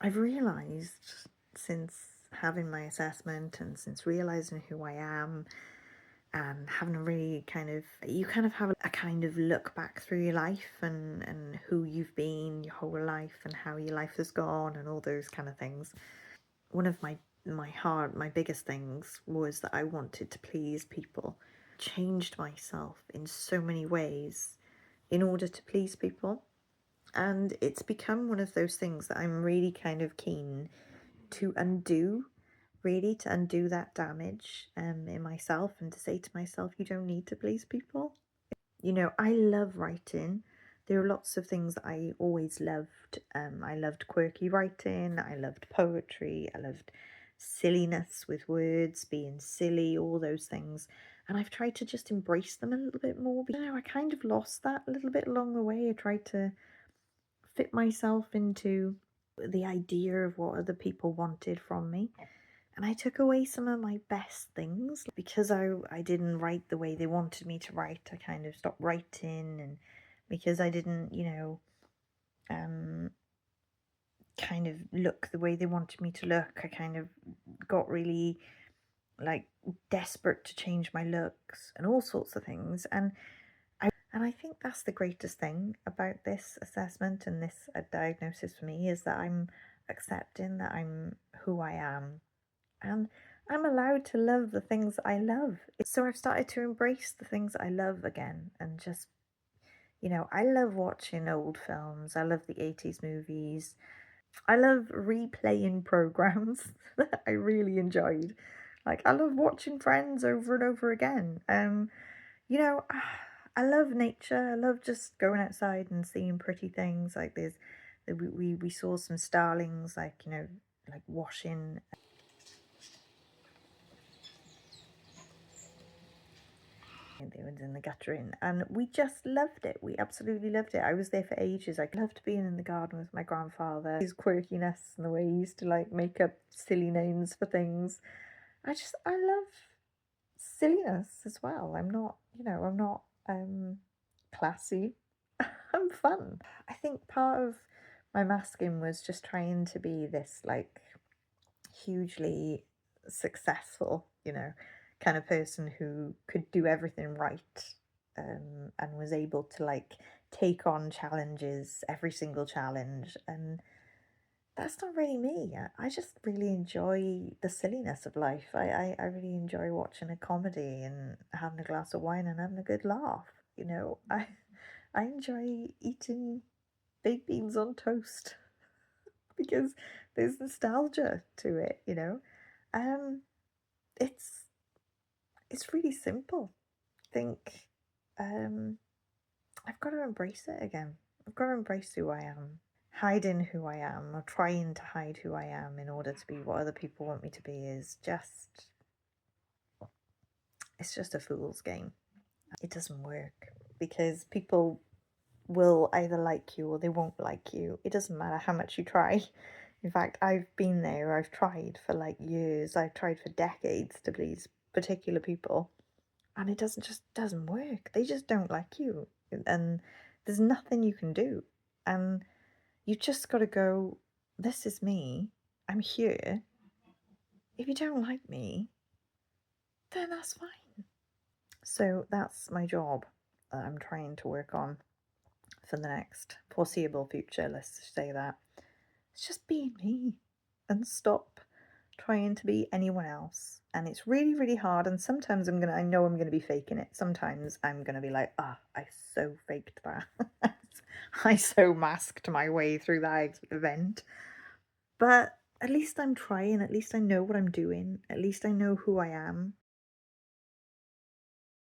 I've realised since having my assessment and since realising who I am and having a really you kind of have a kind of look back through your life and who you've been your whole life and how your life has gone and all those kind of things. One of my biggest things was that I wanted to please people. Changed myself in so many ways in order to please people. And it's become one of those things that I'm really kind of keen to undo, really, to undo that damage in myself and to say to myself, you don't need to please people. You know, I love writing. There are lots of things that I always loved. I loved quirky writing, I loved poetry, I loved silliness with words, being silly, all those things. And I've tried to just embrace them a little bit more. But, you know, I kind of lost that a little bit along the way. I tried to fit myself into the idea of what other people wanted from me. And I took away some of my best things because I didn't write the way they wanted me to write. I kind of stopped writing, and because I didn't, um, kind of look the way they wanted me to look, I kind of got really like desperate to change my looks and all sorts of things. And I think that's the greatest thing about this assessment and this diagnosis for me, is that I'm accepting that I'm who I am and I'm allowed to love the things I love. So I've started to embrace the things I love again and just, I love watching old films. I love the 80s movies. I love replaying programs that I really enjoyed. Like, I love watching Friends over and over again. You know, I love nature. I love just going outside and seeing pretty things. Like we saw some starlings, like washing. They were in the guttering, and we just loved it. We absolutely loved it. I was there for ages. I loved being in the garden with my grandfather. His quirkiness and the way he used to like make up silly names for things. I love silliness as well. I'm not classy. I'm fun. I think part of my masking was just trying to be this like hugely successful, kind of person who could do everything right, and was able to like take on challenges, every single challenge. And that's not really me. I just really enjoy the silliness of life. I really enjoy watching a comedy and having a glass of wine and having a good laugh. I enjoy eating baked beans on toast because there's nostalgia to it. Um, it's it's really simple. I think um, I've got to embrace it again. I've got to embrace who I am. Hiding who I am or trying to hide who I am in order to be what other people want me to be is just, it's just a fool's game. It doesn't work because people will either like you or they won't like you. It doesn't matter how much you try. In fact, I've been there, I've tried for like years, I've tried for decades to please particular people, and it doesn't work. They just don't like you. And there's nothing you can do. And you just got to go, this is me. I'm here. If you don't like me, then that's fine. So that's my job that I'm trying to work on for the next foreseeable future, let's say that. It's just being me and stop trying to be anyone else. And it's really, really hard. And sometimes I know I'm gonna be faking it. Sometimes I'm gonna be like, I so faked that. I so masked my way through that event. But at least I'm trying. At least I know what I'm doing. At least I know who I am.